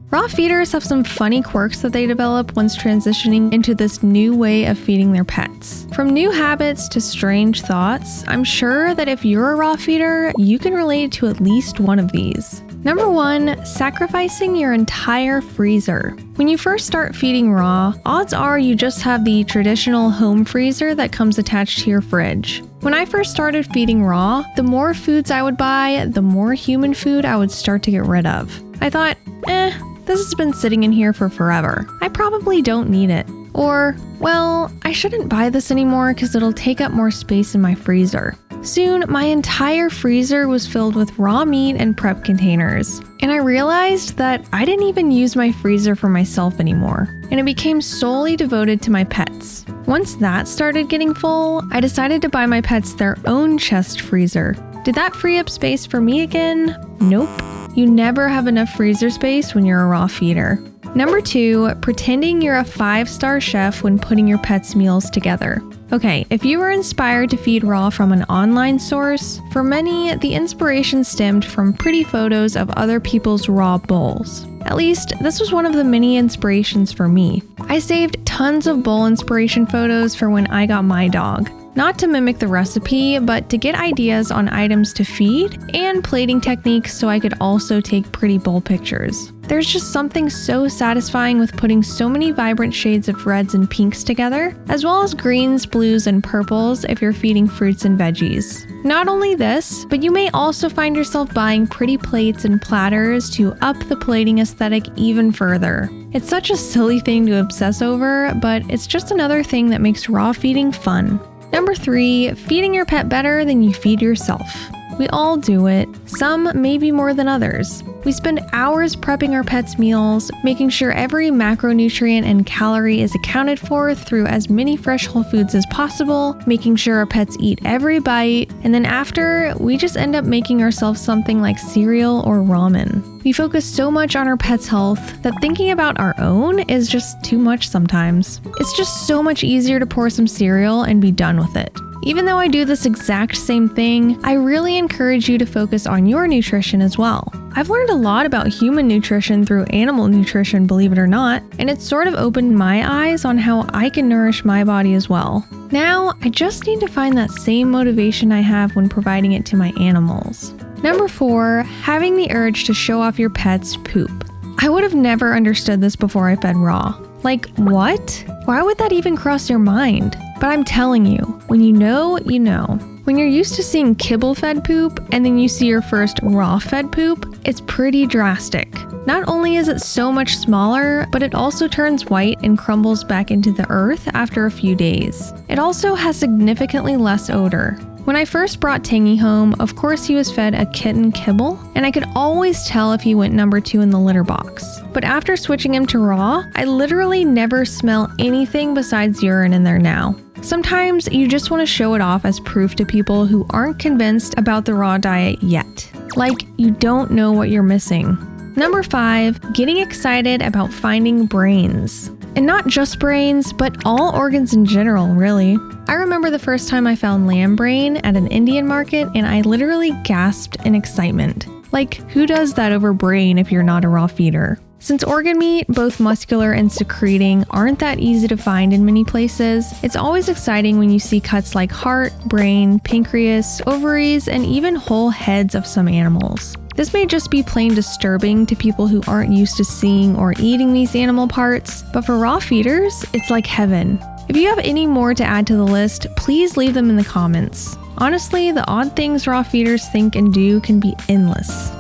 Raw feeders have some funny quirks that they develop once transitioning into this new way of feeding their pets. From new habits to strange thoughts, I'm sure that if you're a raw feeder, you can relate to at least one of these. Number 1, sacrificing your entire freezer. When you first start feeding raw, odds are you just have the traditional home freezer that comes attached to your fridge. When I first started feeding raw, the more foods I would buy, the more human food I would start to get rid of. I thought, this has been sitting in here for forever. I probably don't need it. Or, well, I shouldn't buy this anymore because it'll take up more space in my freezer. Soon, my entire freezer was filled with raw meat and prep containers. And I realized that I didn't even use my freezer for myself anymore. And it became solely devoted to my pets. Once that started getting full, I decided to buy my pets their own chest freezer. Did that free up space for me again? Nope. You never have enough freezer space when you're a raw feeder. Number 2, pretending you're a 5-star chef when putting your pets' meals together. Okay, if you were inspired to feed raw from an online source, for many, the inspiration stemmed from pretty photos of other people's raw bowls. At least, this was one of the many inspirations for me. I saved tons of bowl inspiration photos for when I got my dog. Not to mimic the recipe, but to get ideas on items to feed and plating techniques so I could also take pretty bowl pictures. There's just something so satisfying with putting so many vibrant shades of reds and pinks together, as well as greens, blues, and purples if you're feeding fruits and veggies. Not only this, but you may also find yourself buying pretty plates and platters to up the plating aesthetic even further. It's such a silly thing to obsess over, but it's just another thing that makes raw feeding fun. Number 3, feeding your pet better than you feed yourself. We all do it, some maybe more than others. We spend hours prepping our pets' meals, making sure every macronutrient and calorie is accounted for through as many fresh whole foods as possible, making sure our pets eat every bite, and then after, we just end up making ourselves something like cereal or ramen. We focus so much on our pets' health that thinking about our own is just too much sometimes. It's just so much easier to pour some cereal and be done with it. Even though I do this exact same thing, I really encourage you to focus on your nutrition as well. I've learned a lot about human nutrition through animal nutrition, believe it or not, and it's sort of opened my eyes on how I can nourish my body as well. Now, I just need to find that same motivation I have when providing it to my animals. Number 4, having the urge to show off your pet's poop. I would have never understood this before I fed raw. Like, what? Why would that even cross your mind? But I'm telling you, when you know, you know. When you're used to seeing kibble-fed poop and then you see your first raw-fed poop, it's pretty drastic. Not only is it so much smaller, but it also turns white and crumbles back into the earth after a few days. It also has significantly less odor. When I first brought Tangy home, of course he was fed a kitten kibble, and I could always tell if he went number 2 in the litter box. But after switching him to raw, I literally never smell anything besides urine in there now. Sometimes you just want to show it off as proof to people who aren't convinced about the raw diet yet. Like, you don't know what you're missing. Number 5, getting excited about finding brains. And not just brains, but all organs in general, really. I remember the first time I found lamb brain at an Indian market and I literally gasped in excitement. Like, who does that over brain if you're not a raw feeder? Since organ meat, both muscular and secreting, aren't that easy to find in many places, it's always exciting when you see cuts like heart, brain, pancreas, ovaries, and even whole heads of some animals. This may just be plain disturbing to people who aren't used to seeing or eating these animal parts, but for raw feeders, it's like heaven. If you have any more to add to the list, please leave them in the comments. Honestly, the odd things raw feeders think and do can be endless.